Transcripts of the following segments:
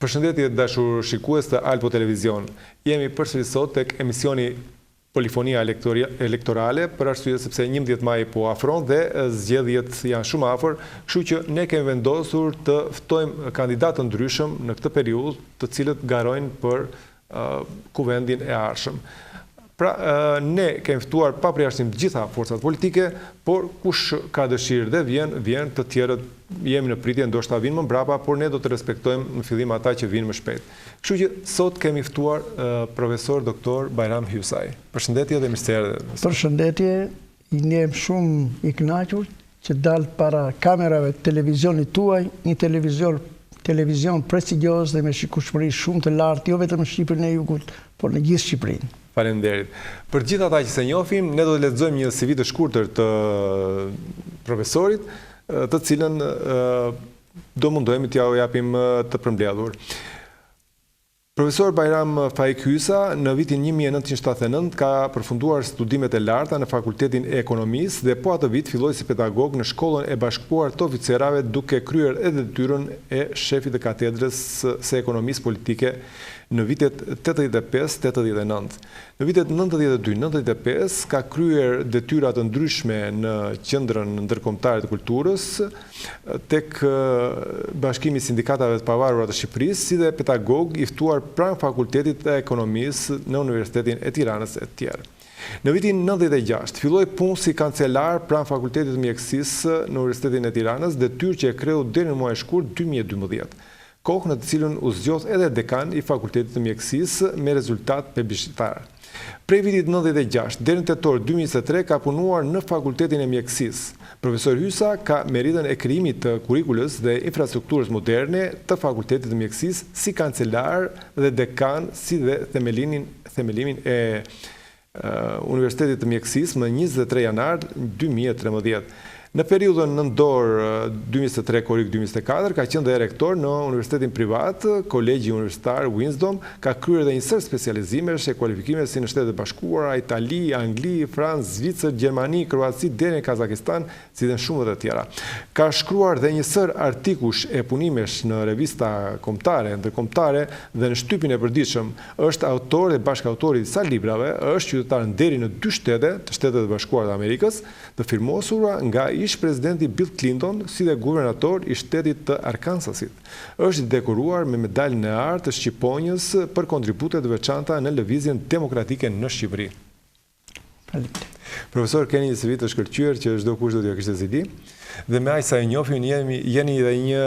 Përshëndetje dashur shikues të Alpo Televizion. Jemi përsëri sot tek emisioni Polifonia elektorale për arsye sepse 11 maj po afron dhe zgjedhjet janë shumë afër, kështu që ne kemi vendosur të ftojmë kandidatë të ndryshëm në këtë periudhë, të cilët garojnë për kuvendin e ardhshëm. Pra, ne kemi ftuar pa përjashtim të gjitha forcat politike, por kush ka dëshirë dhe vjen, të tjerët jemi në pritje, ndoshta vinë më mbrapa, por ne do të respektojmë në fillim ata që vinë më shpejt. Kështu që sot kemi ftuar profesor doktor Bajram Hyusaj. Përshëndetje dhe mirë se erdhe. Përshëndetje, jam shumë i kënaqur që dal para kamerave të televizionit tuaj, një televizion prestigjioz dhe me shikueshmëri shumë të lartë, jo vetëm në Shqipërinë e Jugut, por në gjithë Shqipërinë. Faleminderit. Për gjithë ata që se njohim, ne do të lexojmë një CV të shkurtër të profesorit, të cilën do mundohemi t'ja japim të përmbledhur. Profesor Bajram Faik Hysa në vitin 1979 ka përfunduar studimet e larta në Fakultetin e Ekonomisë dhe po atë vit filloi si pedagog në Shkollën e Bashkuar të Oficerave, duke kryer edhe detyrën e shefit të katedrës së ekonomisë politike në vitet 85-89. Në vitet 92-95 ka kryer detyra të ndryshme në Qendrën Ndërkombëtare të Kulturës, tek Bashkimi i Sindikatave të Pavarura të Shqipërisë, si dhe pedagog i ftuar pranë Fakultetit të Ekonomisë në Universitetin e Tiranës e tjerë. Në vitin 96 filloi punë si kancelar pranë Fakultetit të Mjekësisë në Universitetin e Tiranës, detyrë që e kreu deri në muajin shkurt 2012. Kohë në të cilën u zgjodh edhe dekan i Fakultetit të Mjekësisë me rezultat plebiscitar. Prej vitit 96 deri në tetor 2023 ka punuar në Fakultetin e Mjekësisë. Profesor Hysa ka meritën e krijimit të kurikulës dhe infrastrukturës moderne të Fakultetit të Mjekësisë si kancelar dhe dekan, si dhe themelimin e Universitetit të Mjekësisë më 23 janar 2013. Në periudhën nëntor 2023-2024 ka qenë dhe rektor në Universitetin Privat, Kolegji Universitar Wisdom, ka kryer dhe një sër specializimesh e kualifikimesh si në Shtetet e Bashkuara, Itali, Angli, Francë, Zvicër, Gjermani, Kroaci, deri në Kazakistan, si dhe shumë të tjera. Ka shkruar dhe një sër artikush e punimesh në revista kombëtare, ndërkombëtare dhe në shtypin e përditshëm. Është autor dhe bashkautor i disa librave, është qytetar deri në 2 shtete të Shtetet e Bashkuara të Amerikës, të firmosura nga ish presidenti Bill Clinton, si dhe guvernator i shtetit të Arkansasit. Është dekoruar me medaljen e artë të Shqiponjës për kontributet veçanta në lëvizjen demokratike në Shqipëri. Profesor, keni një CV të shkëlqyer që çdo kush do t'ja kishte zili. Dhe me aq sa e njohim, jeni dhe një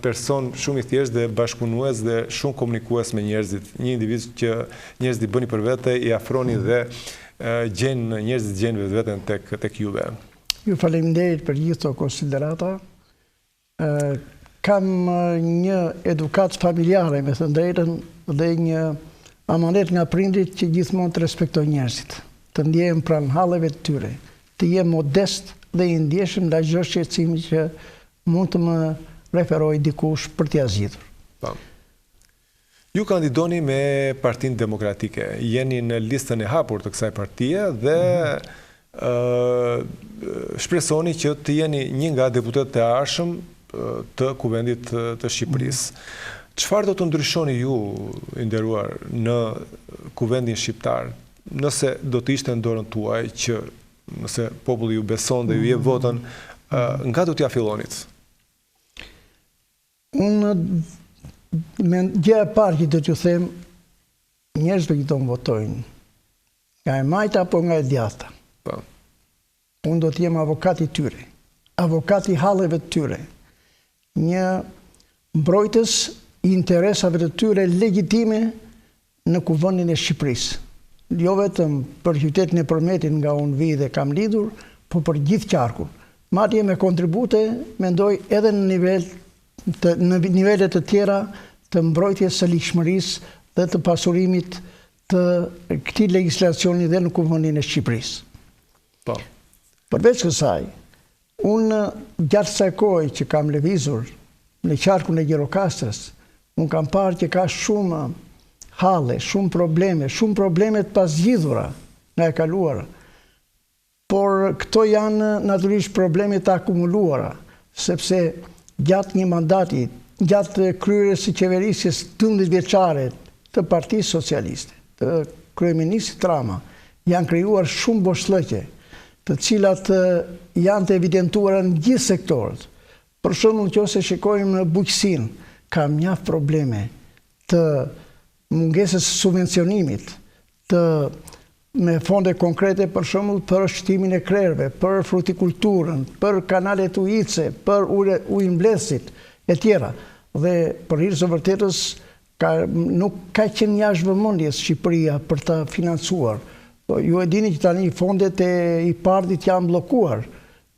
person shumë i thjeshtë dhe bashkëpunues dhe shumë komunikues me njerëzit. Një individ që njerëzit i bëni për vete, i afroni dhe njerëzit gjejnë vetveten tek juve. Ju faleminderit për gjithë këto konsiderata. Kam një edukat familjare, me thënë drejtën, dhe një amanet nga prindrit që gjithmonë të respektoj njerëzit, të ndjehem pranë halleve të tyre, të jem modest dhe i ndjeshëm ndaj çdo shqetësimi që mund të më referoj dikush për t'ia zgjidhur. Ju kandidoni me Partinë Demokratike, jeni në listën e hapur të kësaj partie dhe shpresoni që të jeni një nga deputetët e ardhshëm të kuvendit të Shqipërisë. Çfarë do të ndryshoni ju, i nderuar, në kuvendin shqiptar, nëse do të ishte në dorën tuaj, që nëse populli ju beson dhe ju jep votën, nga do t'ja fillonit? Unë gjëja e parë që do t'ju them, njerëzit që do të votojnë, nga e majta apo nga e djatha. Unë do t'jem avokati tyre, avokati halleve të tyre, një mbrojtës i interesave të tyre legjitime në kuvendin e Shqipërisë. Jo vetëm për qytetin e Përmetit nga unë vi dhe kam lidhur, por për gjithë qarkun. Madje me kontribute, mendoj edhe në nivelet të tjera të mbrojtjes së ligjshmërisë dhe të pasurimit të këtij legjislacioni dhe në kuvendin e Shqipërisë. Përveç kësaj, unë gjatë kësaj kohe që kam lëvizur në qarkun e Gjirokastrës, unë kam parë që ka shumë halle, shumë probleme të pazgjidhura nga e kaluara. Por këto janë natyrisht probleme të akumuluara, sepse gjatë një mandati gjatë kryerjes së qeverisjes 12 vjeçare të Partisë Socialiste, të kryeministit Rama, janë krijuar shumë boshllëqe, të cilat janë të evidentuara në gjithë sektorët. Për shembull, nëse shikojmë bujqësinë, ka mjaft probleme të mungesës subvencionimit, me fonde konkrete për shembull për shtimin e krerëve, për frutikulturën, për kanalet ujitse, për ujin mbledhësit e tjera. Dhe për hir të vërtetës nuk ka qenë jashtë vëmendjes Shqipëria për ta financuar. Ju e dini që tani fondet e IPARD-it janë bllokuar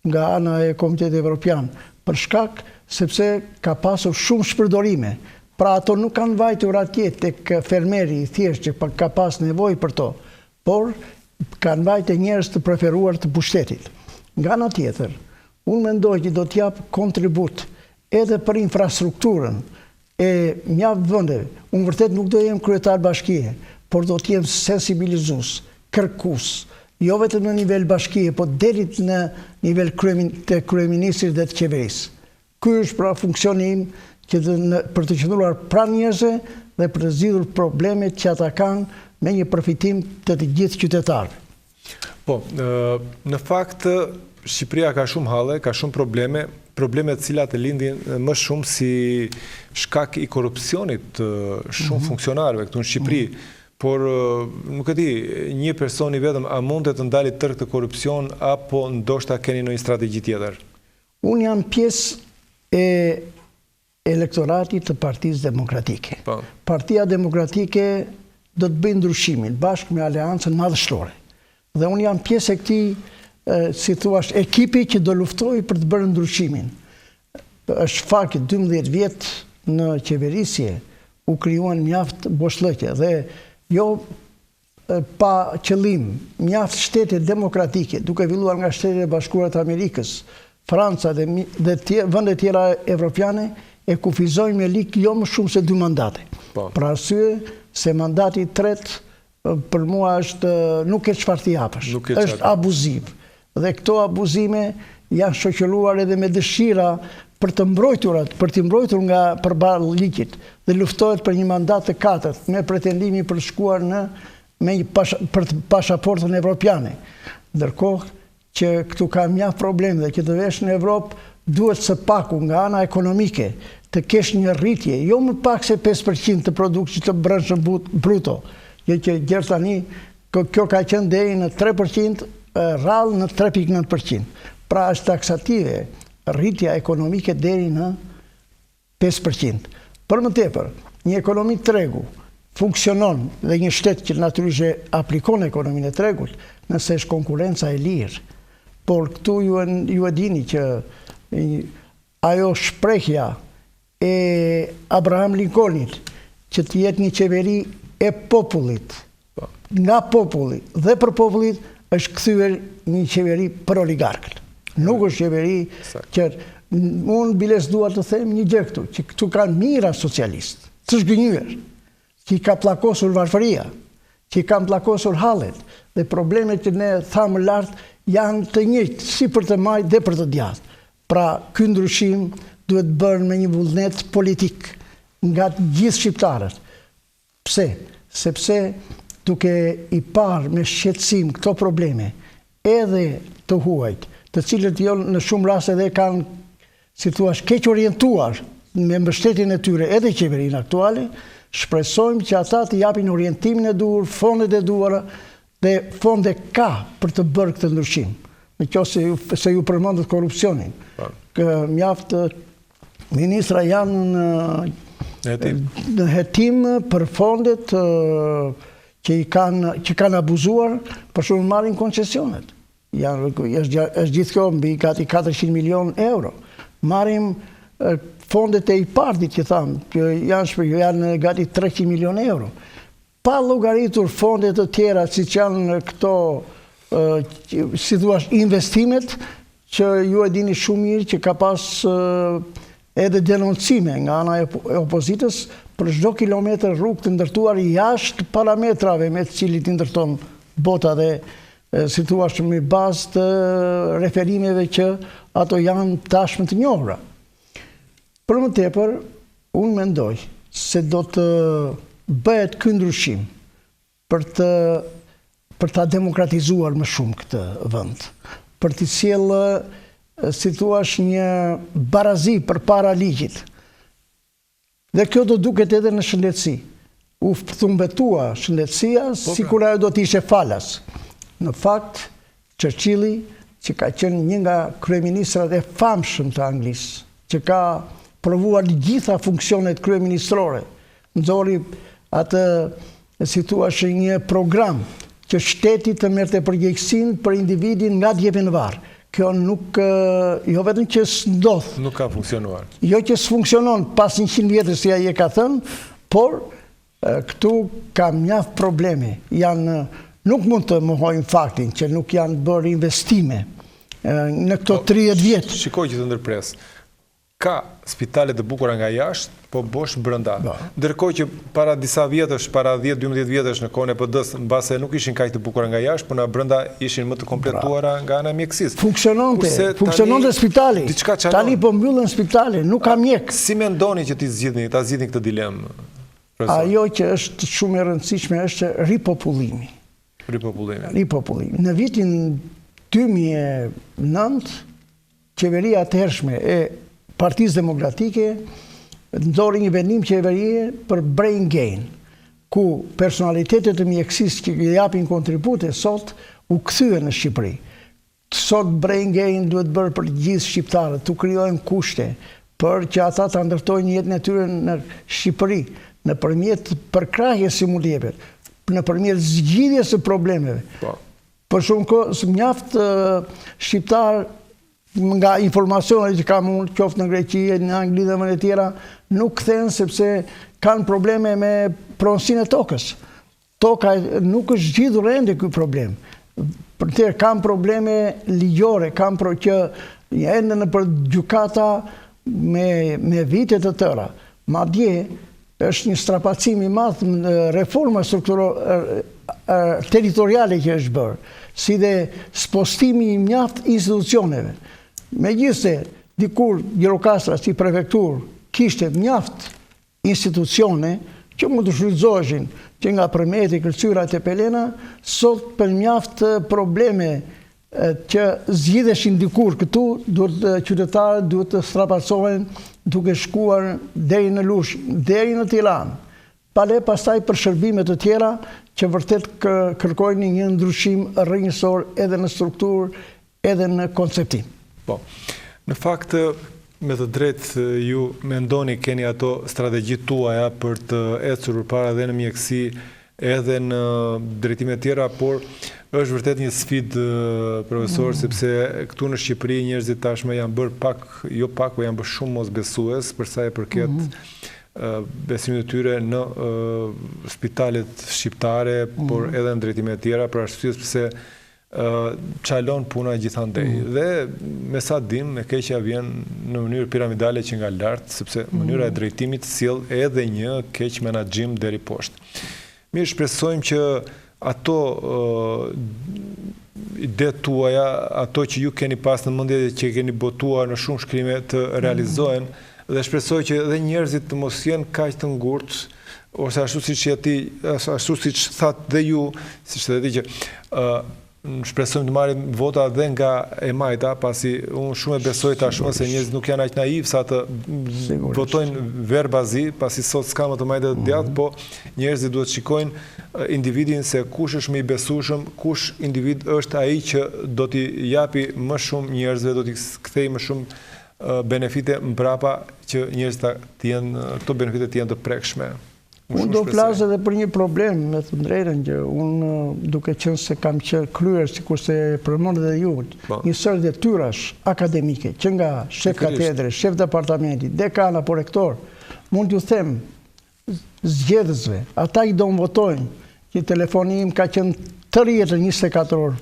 nga ana e Komitetit Evropian për shkak sepse ka pasur shumë shpërdorime. Pra ato nuk kanë vajtur atje tek fermeri i thjeshtë që ka pas nevojë për to, por kanë vajte njerëz të preferuar të pushtetit. Nga ana tjetër, unë mendoj që do të jap kontribut edhe për infrastrukturën e mjaft vendeve. Unë vërtet nuk do jem kryetar bashkie, por do të jem sensibilizues, kërkues, jo vetëm në nivel bashkie, por deri në nivel të kryeministrit dhe të qeverisë. Ky është pra funksioni im për të qëndruar pranë njerëzve dhe për të zgjidhur problemet që ata kanë me një përfitim të gjithë qytetarëve. Po, në fakt Shqipëria ka shumë halle, ka shumë probleme të cilat e lindin më shumë si shkak i korrupsionit shumë funksionarëve këtu në Shqipëri. Por nuk e di, një person i vetëm a mund të ndali tërë të korrupsion apo ndoshta keni ndonjë strategji tjetër? Unë jam pjesë e elektoratit të Partisë Demokratike. Partia Demokratike do të bëjë ndryshimin bashkë me Aleancën Madhështore. Dhe unë jam pjesë e këtij, si thua, ekipi që do luftojë për të bërë ndryshimin. Është fakt 12 vjet në qeverisje u krijuan mjaft boshllëqe dhe jo pa qëllim, mjaft shtete demokratike, duke filluar nga Shtetet e Bashkuara të Amerikës, Franca dhe vende tjera evropiane, e kufizojnë me lik jo më shumë se 2 mandate. Për arsye se mandati i tretë për mua nuk e çfarë të japësh, është abuziv. Dhe këto abuzime janë shoqëruar edhe me dëshira për të mbrojtur nga përballë ligjit dhe luftohet për një mandat të 4 me pretendimin për të shkuar për pasaportën evropiane. Ndërkohë që këtu ka mjaft probleme dhe që të vesh në Evropë duhet së paku nga ana ekonomike të kesh një rritje, jo më pak se 5% të produktit të brendshëm bruto, që gjerë tani kjo ka qenë deri në 3%, rrallë në 3.9%. Pra është taksative rritja ekonomike deri në 5%. Për më tepër, një ekonomi tregu funksionon dhe një shtet që natyrisht aplikon ekonominë e tregut nëse është konkurenca e lirë. Por këtu ju e dini që ajo shprehja e Abraham Lincolnit që të jetë një qeveri e popullit, nga populli dhe për popullit, është kthyer një qeveri për oligarkët. Nuk është qeveri që unë biles dua të them një gjë këtu, që këtu kanë mira socialistë, të zgënjur, që i ka pllakosur varfëria, që i kanë pllakosur hallet, dhe problemet që ne thamë lart janë të njëjtë, si për të majtë dhe për të djathtë. Pra, ky ndryshim duhet bërë me një vullnet politik nga të gjithë shqiptarët. Pse? Sepse duke i parë me shqetësim këto probleme, edhe të huajt, të cilët jo në shumë raste edhe kanë, si thua, keq orientuar me mbështetjen e tyre edhe qeverinë aktuale, shpresojmë që ata të japin orientimin e duhur, fondet e duhura dhe fonde ka për të bërë këtë ndryshim. Në qoftë se ju përmendët korrupsionin. Mjaft ministra janë në hetim për fondet që kanë abuzuar, për shumë marrin koncesionet. Është gjithë kjo mbi gati 400 milion euro. Marrim fondet e IPARD-it që thamë, që janë gati 300 milion euro. Pa llogaritur fondet të tjera, siç janë këto, si thua, investimet, që ju e dini shumë mirë që ka pas edhe denoncime nga ana e opozitës për çdo kilometër rrugë të ndërtuar jashtë parametrave me të cilit i ndërton bota dhe si thua me bazë të referimeve që ato janë tashmë të njohura. Për më tepër, unë mendoj se do të bëhet ky ndryshim për ta demokratizuar më shumë këtë vend, për të sjellë, si thua, një barazi përpara ligjit. Dhe kjo do duket edhe në shëndetësi. U thumbëtua shëndetësia, sikur ajo do të ishte falas. Në fakt, Churchilli, që ka qenë një nga kryeministrat e famshëm të Anglisë, që ka provuar gjitha funksionet kryeministrore, nxori atë, si thua, një program që shteti të merrte përgjegjësinë për individin nga djepë në varr. Kjo nuk, jo vetëm që s'ndodh. Nuk ka funksionuar. Jo që s'funksionon pas 100 vjetës si ai e ka thënë, por këtu ka mjaft probleme. Nuk mund të mohojmë faktin që nuk janë bërë investime në këto 30 vjetë. Shikoj që të ndërpres. Ka spitale të bukura nga jashtë, po bosh brenda. Ndërkohë që para disa vjetësh, para 10-12 vjetësh në kohën e PD-s, mbase nuk ishin kaq të bukura nga jashtë, por nga brenda ishin më të kompletuara nga ana e mjekësisë. Funksiononte spitali. Tani po mbyllen spitale, nuk ka mjek. Si mendoni që ta zgjidhni këtë dilemë? Ajo që është shumë e rëndësishme është ripopullimi. Ripopullimi. Në vitin 2009, qeveria të hershme e Partisë Demokratike nxori një vendim qeverie për brain gain, ku personalitetet e mjekësisë që japin kontribute sot u kthyen në Shqipëri. Sot brain gain duhet bërë për gjithë shqiptarët, tu krijojmë kushte për që ata ta ndërtojnë jetën e tyre në Shqipëri, nëpërmjet përkrahjes, si mund të jepet, nëpërmjet zgjidhjes së problemeve. Për shumë kohë mjaft shqiptar, nga informacionet që kam unë, qoftë në Greqi, në Angli dhe vende tjera, nuk kthehen sepse kanë probleme me pronësinë e tokës. Toka nuk është zgjidhur ende ky problem. Për të kanë probleme ligjore, kanë që ende në për gjykata me vite të tëra. Madje është një strapacim i madh në reforma territoriale që është bërë, si dhe spostimi i mjaft institucioneve. Megjithse dikur Gjirokastra si prefektur kishte mjaft institucione që mund të shfrytëzoheshin që nga Premeti, Kërcyra e Pelena, sot për mjaft probleme që zgjidheshin dikur këtu, qytetarët duhet të strapacohen duke shkuar deri në Lush, deri në Tiranë. Pale pastaj për shërbime të tjera që vërtet kërkojnë një ndryshim rrënjësor edhe në strukturë, edhe në konceptim. Po, në fakt, me të drejtë ju mendoni keni ato strategjit tuaja për të ecur para edhe në mjekësi, edhe në drejtime tjera, por është vërtet një sfidë, profesor, sepse këtu në Shqipëri njerëzit tashme janë bërë pak, jo pak, po janë bërë shumë mosbesues për sa e përket besimit të tyre në spitalet shqiptare, por edhe në drejtime tjera, për arsyes pse qalon puna gjithandej. Dhe me sa dim, me keqja vjen në mënyrë piramidale që nga lartë, sepse mënyra e drejtimit sjell edhe një keq menaxhim deri poshtë. Mirë, shpresojmë që ato ide tuaja, ato që ju keni pas në mendje që keni botuar në shumë shkrime të realizohen, dhe shpresoj që edhe njerëzit të mos jenë kaq të ngurtë, ose ashtu siç thatë dhe ju, siç edhe ti që shpresojmë të marrim vota dhe nga e majta, pasi unë shumë e besoj tashmë se njerëzit nuk janë aq naiv sa të votojnë verbazi, pasi sot s'ka më të majta të djathtë, po njerëzit duhet shikojnë individin se kush është më i besueshëm, kush individ është ai që do t'i japi më shumë njerëzve, do t'i kthejë më shumë benefite mbrapa që njerëzit të jenë, këto benefite të jenë të prekshme. Unë do flasë edhe për një problem, me të drejtën, që unë duke qenë se kam kryer, sikur se përmendët dhe ju, një sër detyrash akademike, që nga shef katedre, shef departamenti, dekan apo rektor, mund t'ju them zgjedhësve, ata i do më votojnë, që telefoni im ka qenë të rjetën 24 orë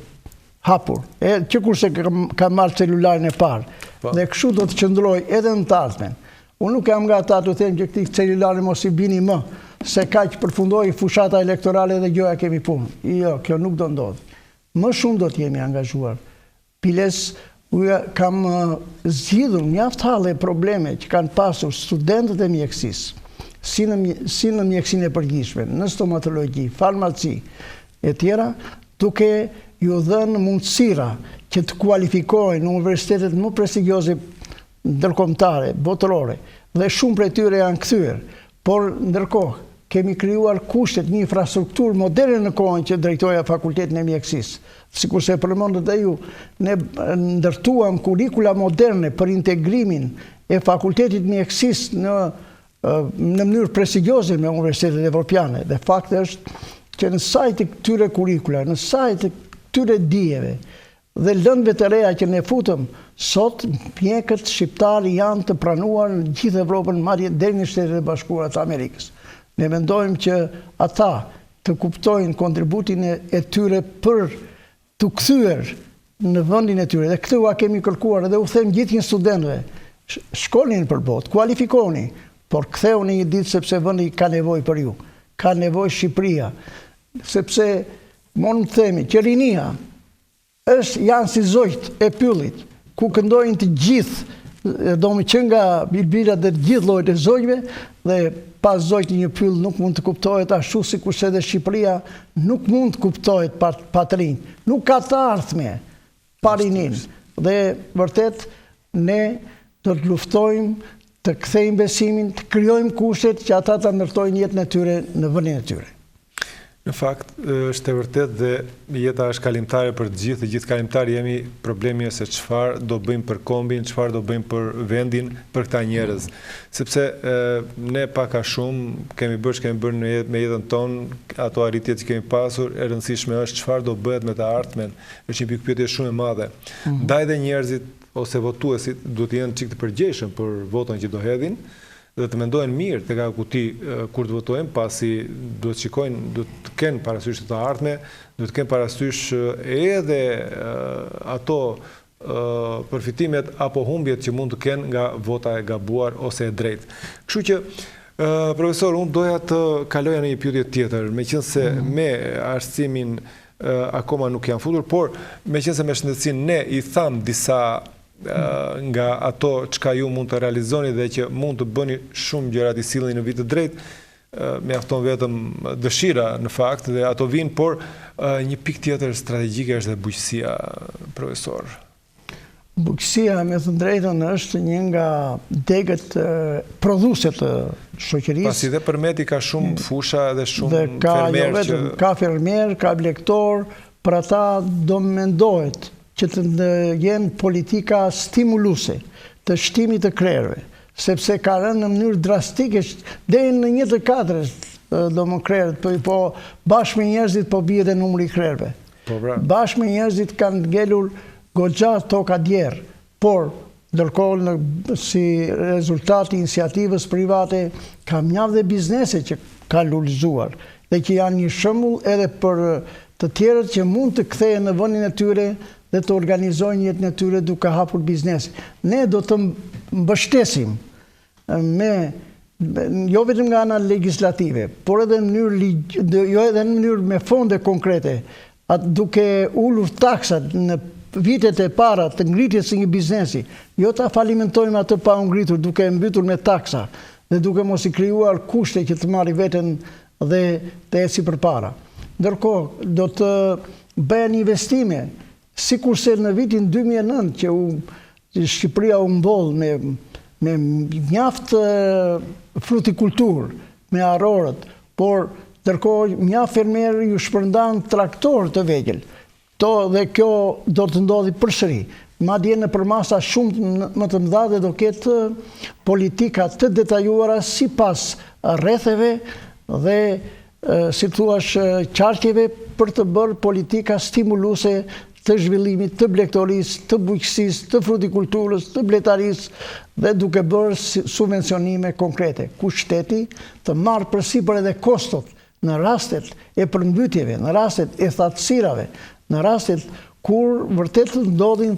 hapur, që kurse ka marrë celularin e parë, dhe kështu do të qëndroj edhe në të ardhmen. Unë nuk jam nga ta të them që këti celularin mos i bini më, se ka që përfundoj fushata elektorale dhe gjoja kemi punë. Jo, kjo nuk do ndodhë. Më shumë do t'jemi angazhuar. Piles kam zgjidhur mjaft halle probleme që kanë pasur studentët e mjekësisë, si në mjekësinë e përgjithshme, në stomatologji, farmaci e tjera, duke ju dhënë mundësira që të kualifikohen në universitetet më prestigjioze ndërkombëtare, botërore, dhe shumë prej tyre janë kthyer, por ndërkohë kemi krijuar kushtet, një infrastrukturë moderne në kohën që drejtoja fakultetin e mjekësisë. Sikur se përmendët e ju, ne ndërtuam kurrikula moderne për integrimin e fakultetit mjekësisë në mënyrë prestigjioze me universitetet evropiane. Dhe fakti është që në sajt të këtyre kurrikula, në sajt të këtyre dijeve dhe lëndëve të reja që ne futëm, sot mjekët shqiptarë janë të pranuar në gjithë Evropën, madje deri në Shtetet e Bashkuara të Amerikës. Ne mendojmë që ata të kuptojnë kontributin e tyre për të kthyer në vendin e tyre. Dhe këtë ua kemi kërkuar dhe u them gjithë studentëve, shkolni për botë, kualifikoni, por ktheuni një ditë sepse vendi ka nevojë për ju. Ka nevojë Shqipëria, sepse mund të themi që rinia janë si zojt e pyllit, ku këndojnë të gjithë, do më që nga bilbilat dhe gjithë llojet e zojve, dhe pas zojt një pyll nuk mund të kuptohet ashtu si kurse dhe Shqipëria nuk mund të kuptohet pa të rinj. Nuk ka të ardhme pa rinin. Dhe vërtet ne do të luftojmë, të kthejmë besimin, të krijojmë kushtet që ata të ndërtojnë jetën e tyre në vendin e tyre. Në fakt, është e vërtet dhe jeta është kalimtare për të gjithë kalimtarë jemi problemi se çfarë do bëjmë për kombin, çfarë do bëjmë për vendin, për këta njerëz. Sepse ne pak a shumë kemi bërë me jetën tonë, ato arritjet që kemi pasur, e rëndësishme është çfarë do bëhet me të ardhmen, është një pikë pyetje shumë e madhe. Ndaj dhe njerëzit ose votuesit duhet të jenë çik të përgjegjshëm për votën që do hedhin, dhe të mendojnë mirë të ka kuti kur të votojnë, pasi duhet shikojnë, duhet të kenë parasysh të ardhme, duhet të kenë parasysh edhe ato përfitimet apo humbjet që mund të kenë nga vota e gabuar ose e drejtë. Kështu që, profesor, unë doja të kaloja në një pyetje tjetër, meqense me arsimin akoma nuk janë futur, por meqense me shëndetësinë ne i tham disa nga ato çka ju mund të realizoni dhe që mund të bëni shumë gjëra të sillni në vit të drejtë, mjafton vetëm dëshira në fakt dhe ato vinë, por një pikë tjetër strategjike është dhe bujqësia, profesor. Bujqësia, me të drejtën, është një nga degët prodhuese të shoqërisë. Pasi dhe përmeti ka shumë fusha dhe shumë fermerë që... Ka fermerë, ka blektor, për ata do mendohet që të jenë politika stimuluese të shtimit të krerëve, sepse ka rënë në mënyrë drastike, deri në 1/4 do më krerët, po bashkë me njerëzit po bie dhe numri i krerëve. Bashkë me njerëzit kanë ngelur goxha toka djerë, por ndërkohë si rezultat i iniciativës private ka mjaft dhe biznese që kanë lulëzuar dhe që janë një shembull edhe për të tjerët që mund të kthehen në vendin e tyre dhe të organizojnë jetën e tyre duke hapur biznese. Ne do të mbështesim jo vetëm nga ana legislative, por edhe në mënyrë me fonde konkrete, duke ulur taksat në vitet e para të ngritjes së një biznesi, jo ta falimentojmë atë pa u ngritur duke mbytur me taksa dhe duke mos i krijuar kushte që të marrë veten dhe të eci përpara. Ndërkohë do të bëhen investime, sikurse në vitin 2009 që Shqipëria u mboll me mjaft frutikulturë, me arrorët, por ndërkohë mjaft fermerë ju shpërndan traktorë të vegjël. Dhe kjo do të ndodhi përsëri. Madje në përmasa shumë më të mëdha dhe do ketë politika të detajuara sipas rretheve dhe si thuaç qarqeve për të bërë politika stimuluese të zhvillimit të blektorisë, të bujqësisë, të frutikulturës, të bletarisë dhe duke bërë subvencionime konkrete, ku shteti të marrë përsipër edhe kostot në rastet e përmbytjeve, në rastet e thatësirave, në rastet kur vërtet ndodhin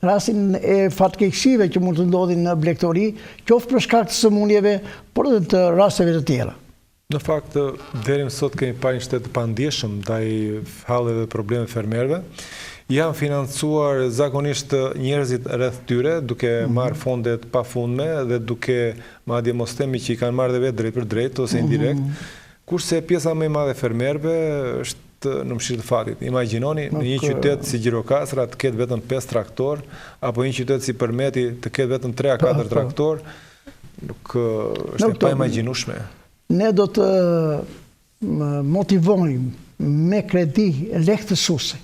rastin e fatkeqësive që mund të ndodhin në blektori, qoftë për shkak të sëmundjeve, por edhe të rasteve të tjera. Në fakt, deri më sot kemi parë një shtet të pandjeshëm ndaj halleve dhe probleme fermerëve. Janë financuar zakonisht njerëzit rreth tyre, duke marrë fondet pafundme dhe duke madje mos themi që I kanë marrë dhe vetë drejt për drejt ose indirekt, kurse pjesa më e madhe fermerëve është në mëshirë të fatit. Imagjinoni në një qytet si Gjirokastra të ketë vetëm 5 traktor, apo një qytet si Përmeti të ketë vetëm 3 a 4 traktor, nuk është e pa imagjinueshme. Ne do të motivojmë me kredi lehtësuese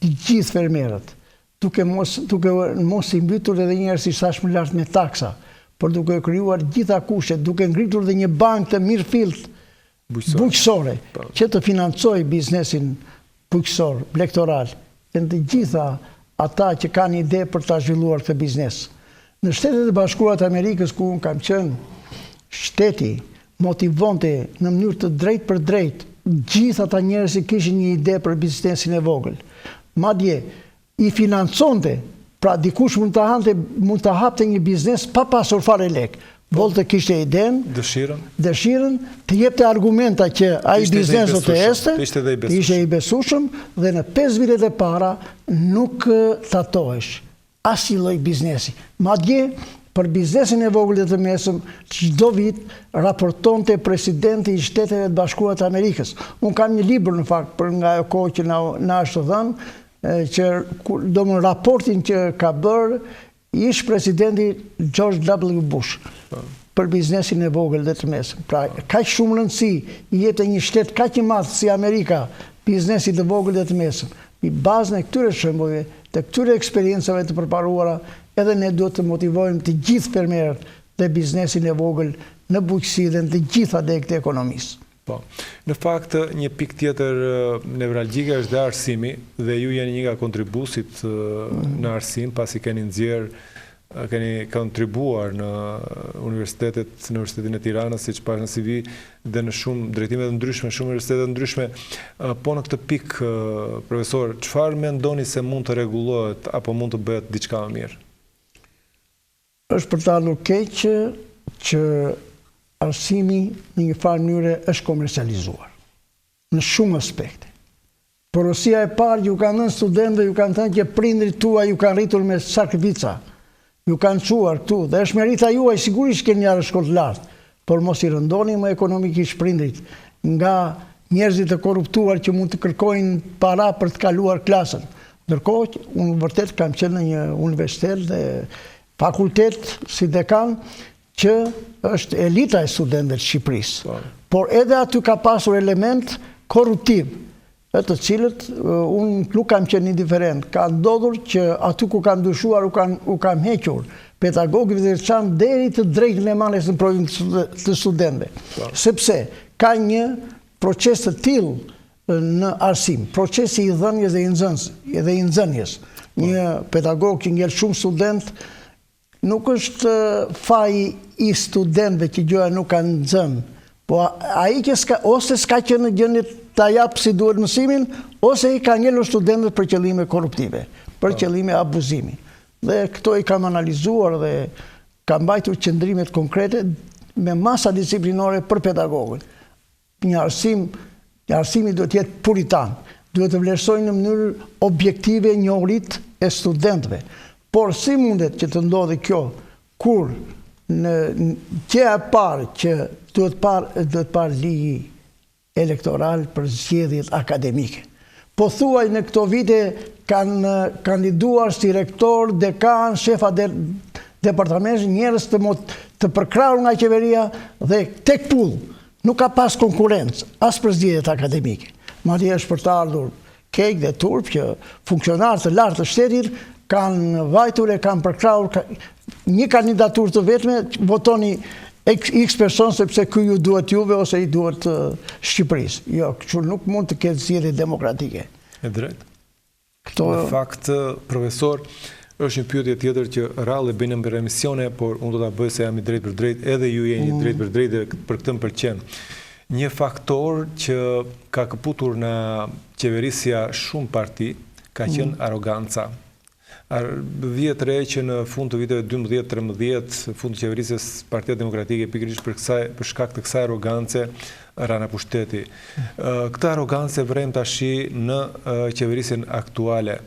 të gjithë fermerët, duke mos I mbytur edhe njerëz si thash më lart me taksa, por duke krijuar gjitha kushtet, duke ngritur dhe një bankë të mirëfillt bujqësore, që të financojë biznesin bujqësor, plektoral, dhe të gjitha ata që kanë ide për ta zhvilluar këtë biznes. Në Shtetet e Bashkuara të Amerikës, ku unë kam qenë, shteti motivonte në mënyrë të drejtë për drejtë gjithë ata njerëz që kishin një ide për biznesin e vogël. Madje I financonte, pra dikush mund të hapte një biznes pa pasur fare lek. Volte kishte iden, dëshirën, të jepte argumenta që ai biznes do të este, ishte I besueshëm dhe në 5 vitet e para nuk tatohesh asnjë lloj biznesi. Madje për biznesin e vogël dhe të mesëm, çdo vit raportonte presidenti I Shteteve të Bashkuara të Amerikës. Unë kam një libër në fakt për nga ajo kohë që na është dhënë, që domthon raportin që ka bërë ish presidenti George W. Bush për biznesin e vogël dhe të mesëm. Pra, kaq shumë rëndësi I jepte një shtet kaq I madh si Amerika biznesit të vogël dhe të mesëm. I bazën e këtyre shembujve, të këtyre eksperiencave të përparuara, edhe ne duhet të motivojmë të gjithë fermerët dhe biznesin e vogël në bujqësi dhe në të gjitha degët e ekonomisë. Po. Në fakt, një pikë tjetër nevralgjike është dhe arsimi, dhe ju jeni një nga kontribuesit në arsim, pasi keni kontribuar në Universitetin e Tiranës, siç pash në CV, dhe në shumë drejtime të ndryshme, shumë universitete të ndryshme. Po në këtë pikë, profesor, çfarë mendoni se mund të rregullohet apo mund të bëhet diçka më mirë? Është për ta ardhur keq që arsimi në një farë mënyre është komercializuar në shumë aspekte. Porosia e parë ju kanë dhënë studentëve, ju kanë thënë që prindrit tuaj ju kanë rritur me sakrifica, ju kanë çuar këtu dhe është merita juaj, sigurisht keni marrë shkollë të lartë, por mos I rëndoni më ekonomikisht prindrit nga njerëzit të korruptuar që mund të kërkojnë para për të kaluar klasën. Ndërkohë, unë vërtet kam qenë në një universitet dhe fakultet si dekan që është elita e studentëve të Shqipërisë. Por edhe aty ka pasur element korruptiv, të cilët unë nuk kam qenë indiferent. Ka ndodhur që aty ku kam dyshuar u kam hequr pedagogëve dhe çan deri të drejtën e marrjes në provim të studentëve. Sepse ka një proces të tillë në arsim, procesi I dhënies dhe I nxënjes. Një pedagog që ngel shumë student nuk është faji I studentëve që gjëra nuk kanë nxënë, po ai që ose s'ka qenë në gjendje ta jap si duhet mësimin, ose I ka ngelur studentët për qëllime korruptive, për qëllime abuzimi. Dhe këto I kam analizuar dhe kam mbajtur qëndrimet konkrete me masa disiplinore për pedagogën. Arsimi duhet të jetë puritan, duhet të vlerësojnë në mënyrë objektive njohurit e studentëve. Por si mundet që të ndodhi kjo kur në gjëja e parë që duhet parë ligji elektoral për zgjedhjet akademike. Po thuaj në këto vite kanë kandiduar si rektor, dekan, shefa departamentit njerëz të përkrahur nga qeveria dhe tek pull nuk ka pas konkurrencë as për zgjedhjet akademike. Madje është për të ardhur keq dhe turp që funksionarë të lartë të shtetit kanë vajtur e kanë përkrahur një kandidaturë të vetme, votoni X person sepse ky ju duhet juve ose I duhet Shqipërisë. Jo, kështu nuk mund të ketë zgjedhje demokratike. E drejtë. Në fakt, profesor, është një pyetje tjetër që rrallë bëjnë për emisione, por unë do ta bëj se jam I drejtë për drejtë, edhe ju jeni drejtë për drejtë dhe për këtë më pëlqen. Një faktor që ka këputur në qeverisja shumë parti ka qenë aroganca. Vjetë re që në fund të viteve 12-13, fund të qeverisjes Partia Demokratike pikërisht për shkak të kësaj arogance rana pushteti. Këtë arogance vrem tashi në qeverisjen aktuale.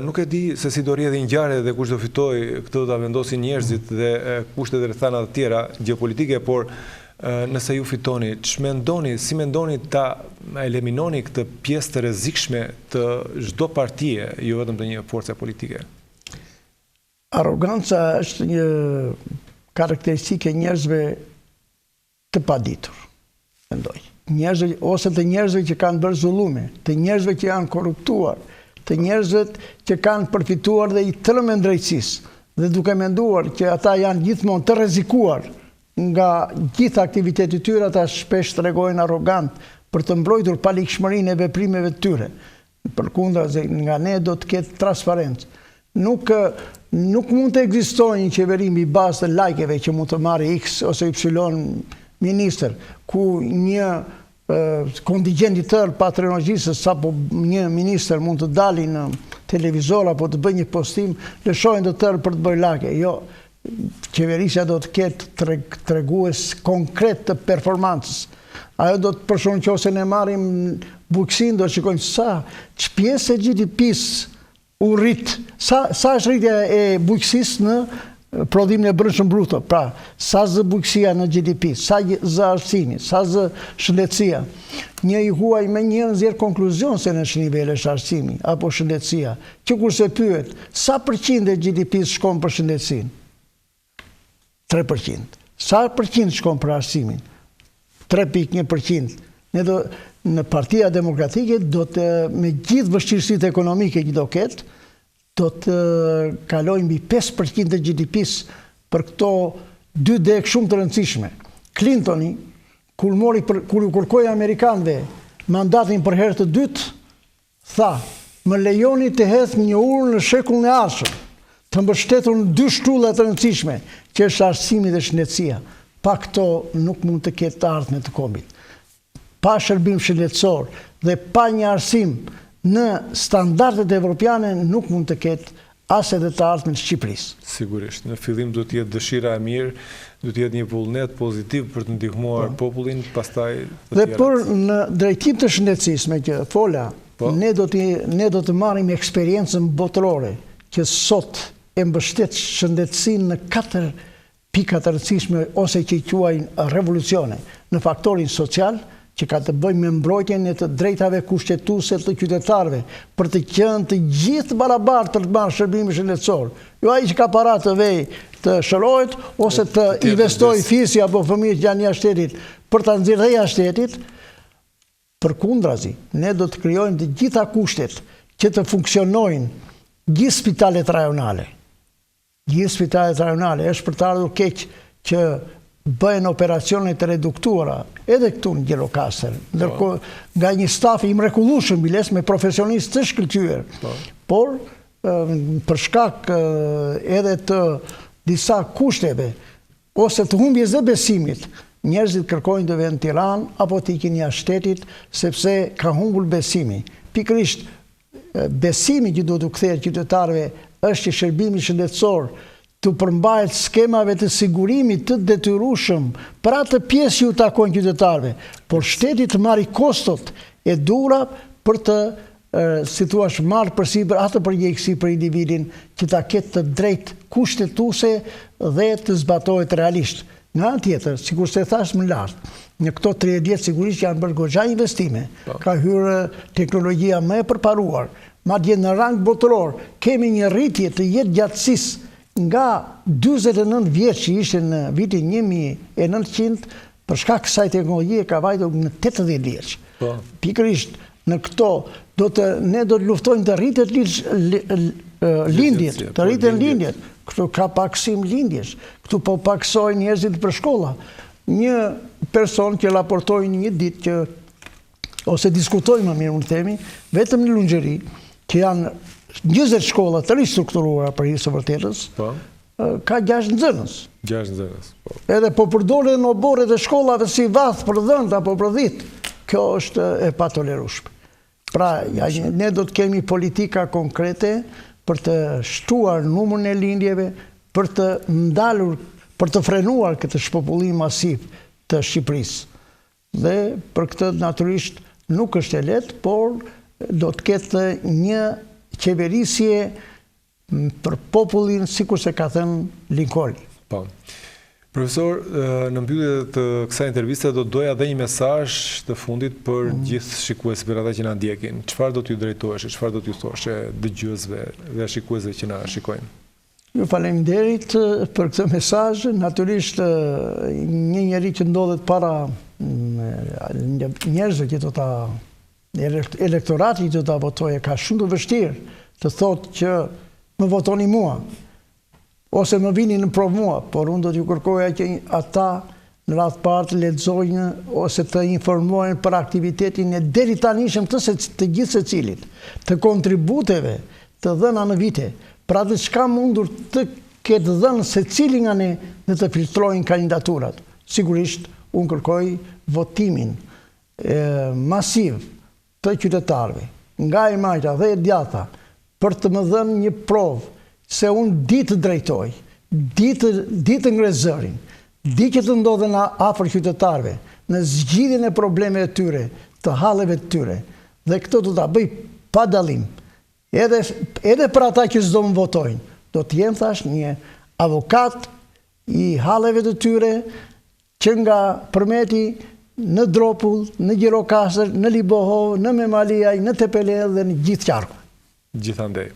Nuk e di se si do rrjedhë ngjarjet dhe kush do fitoj, këtë do ta vendosin njerëzit dhe kushtet e rrethana të tjera gjeopolitike, por nëse ju fitoni, si mendoni ta eliminoni këtë pjesë të rrezikshme të çdo partie, jo vetëm të një force politike? Arroganca është një karakteristikë e njerëzve të paditur, mendoj. Njerëzve ose të njerëzve që kanë bërë zullume, të njerëzve që janë korruptuar, të njerëzve që kanë përfituar dhe i tërmë drejtësisë, dhe duke menduar që ata janë gjithmonë të rrezikuar nga gjitha aktivitetet tyre, ata shpesh tregojnë arrogant për të mbrojtur palikshmërinë e veprimeve të tyre. Përkundrazi, nga ne do të ketë transparencë. Nuk mund të ekzistojë një qeveri mbi bazë të lajkeve që mund të marrë X ose Y ministër, ku një kontingjent i tërë patriotizës apo një ministër mund të dalë në televizor apo të bëjë një postim, lëshojnë të tërë për të bërë lajke. Jo, qeverisja do të ketë tregues konkret të performancës. Ajo do të përshon që ose ne marrim bujqësinë, do të shikojmë që pjesë e GDP-s u rrit, sa është rritja e bujqësisë në prodhimin e brendshëm bruto, pra sa zë bujqësia në GDP, sa zë arsimit, sa zë shëndetësia. Një i huaj me një nxjerr konkluzion se në ç'nivel është arsimi apo shëndetësia, që kurse pyet, sa përqind e GDP-s shkon për shëndetësinë? 3%. Sa përqind shkon për arsimin? 3.1%. Ne në Partia Demokratike me gjithë vështirësitë ekonomike që do ketë, do të kalojnë mbi 5% të GDP-s për këto dy degë shumë të rëndësishme. Clintoni, kur u kërkoi amerikanëve mandatin për herë të dytë, tha, më lejoni të hedh një urë në shekullin e ardhshëm, të mbështetur në dy shtrulla të rëndësishme, që është arsimi dhe shëndetësia. Pa këto nuk mund të ketë të ardhme të kombit. Pa shërbim shëndetësor dhe pa një arsim në standardet evropiane nuk mund të ketë as edhe të ardhmen të Shqipërisë. Sigurisht, në fillim do të jetë dëshira e mirë, do të jetë një vullnet pozitiv për të ndihmuar popullin, pastaj dhe për në drejtim të shëndetësisë, me që fola, ne do të marrim eksperiencën botërore që sot e mbështet shëndetësinë në 4 pika të rëndësishme ose që i quajnë revolucione, në faktorin social, që ka të bëjë me mbrojtjen e të drejtave kushtetuese të qytetarëve, për të qenë të gjithë barabartë për të marrë shërbimin shëndetësor. Jo ai që ka para të vej të shërohet ose të investojë fisi apo fëmijët që janë jashtë shtetit për ta nxjerrë dhe jashtë shtetit. Përkundrazi, ne do të krijojmë të gjitha kushtet që të funksionojnë gjithë spitalet rajonale. Gjithë spitalet rajonale është për të ardhur keq që bëhen operacione të reduktuara, edhe këtu në Gjirokastër, ndërkohë nga një staf i mrekullueshëm biles me profesionistë të shkëlqyer. Por për shkak edhe të disa kushteve ose të humbjes së besimit, njerëzit kërkojnë të vënë në Tiranë apo të ikin jashtë shtetit sepse ka humbur besimi. Pikërisht besimi që duhet u kthehet qytetarëve është që shërbimi shëndetësor të përmbahet skemave të sigurimit të detyrueshëm për atë pjesë që u takojnë qytetarëve, por shteti të marrë kostot e dhura për të si thua marrë përsipër atë përgjegjësi për individin që ta ketë të drejtë kushtetuese dhe të zbatohet realisht. Nga anë tjetër, sikur se thash më lart, në këto 30 vjet sigurisht janë bërë goxha investime, ka hyrë teknologjia më e përparuar, madje në rang botëror kemi një rritje të jetëgjatësisë nga 49 vjeç që ishte në vitin 1900, për shkak kësaj teknologjie ka vajtur në 80 vjeç. Pikërisht në këto ne do të luftojmë të rritet lindjet, të rriten lindjet. Këtu ka paksim lindjesh, këtu po paksojnë njerëzit për shkolla. Një person që raportoi një ditë që ose diskutoi më mirë mund të themi, vetëm në Lunxheri, që janë 20 shkolla të ristrukturuara për hir të vërtetës, ka 6 nxënës. 6 nxënës, po. Edhe po përdoren oborret e shkollave si vath për dhënt apo për dhit. Kjo është e patolerueshme. Pra, ne do të kemi politika konkrete për të shtuar numrin e lindjeve, për të ndalur, për të frenuar këtë shpopullim masiv të Shqipërisë. Dhe për këtë natyrisht nuk është e lehtë, por do të ketë një qeverisje për popullin, sikur se ka thënë Lincolni. Po. Profesor, në mbyllje të kësaj interviste do doja dhe një mesazh të fundit për gjithë shikuesit, për ata që na ndjekin. Çfarë do t'ju drejtohesh, çfarë do t'ju thoshe dëgjuesve dhe shikuesve që na shikojnë? Ju faleminderit për këtë mesazh. Natyrisht një njeri që ndodhet para njerëzve që do ta elektorati që do ta votojë ka shumë të vështirë të thotë që më votoni mua ose më vini në provë mua, por unë do t'ju kërkoja që ata në radhë parë të lexojnë ose të informohen për aktivitetin e deri tanishëm të gjithë secilit, të kontributeve të dhëna në vite, pra dhe çka mundur të ketë dhënë secili nga ne dhe të filtrojnë kandidaturat. Sigurisht, unë kërkoj votimin masiv të qytetarëve, nga e majta dhe e djatha, për të më dhënë një provë se unë ditë drejtoj, ditë ngres zërin, di që të ndodhen afër qytetarëve, në zgjidhjen e problemeve të tyre, të halleve të tyre, dhe këtë do ta bëj pa dallim. Edhe për ata që s'do më votojnë, do të jem thash një avokat i halleve të tyre, që nga Përmeti në Dropull, në Gjirokastër, në Libohov, në Memaliaj, në Tepelel dhe në gjithë qarkun. Gjithandej.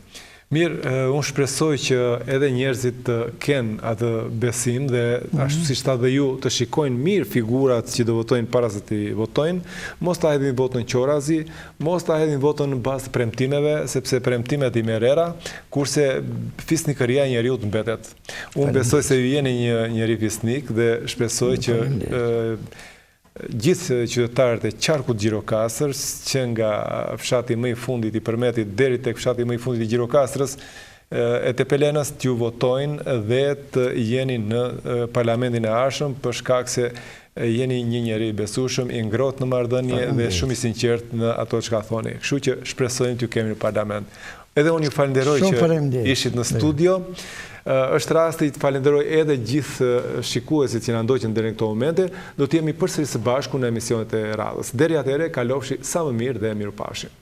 Mirë, unë shpresoj që edhe njerëzit të kenë atë besim dhe ashtu si shtat dhe ju të shikojnë mirë figurat që do votojnë para se të votojnë, mos ta hedhin votën qorazi, mos ta hedhin votën në bazë të premtimeve, sepse premtimet i merrera, kurse fisnikëria e njeriut mbetet. Unë besoj se ju jeni një njeri fisnik dhe shpresoj që gjithë qytetarët e qarkut Gjirokastër, që nga fshati më i fundit i Përmetit deri tek fshati më i fundit i Gjirokastrës, e Tepelenës t'ju votojnë dhe të jeni në parlamentin e ardhshëm, për shkak se jeni një njeri i besueshëm, i ngrohtë në marrëdhënie dhe shumë i sinqert në ato çka thoni. Kështu që shpresojmë t'ju kemi në parlament. Edhe unë ju falenderoj që ishit në studio. Është rasti të falenderoj edhe gjithë shikuesit që na ndoqën deri në këto momente. Do të jemi përsëri së bashku në emisionet e radhës. Deri atëherë, kalofshi sa më mirë dhe mirupafshim.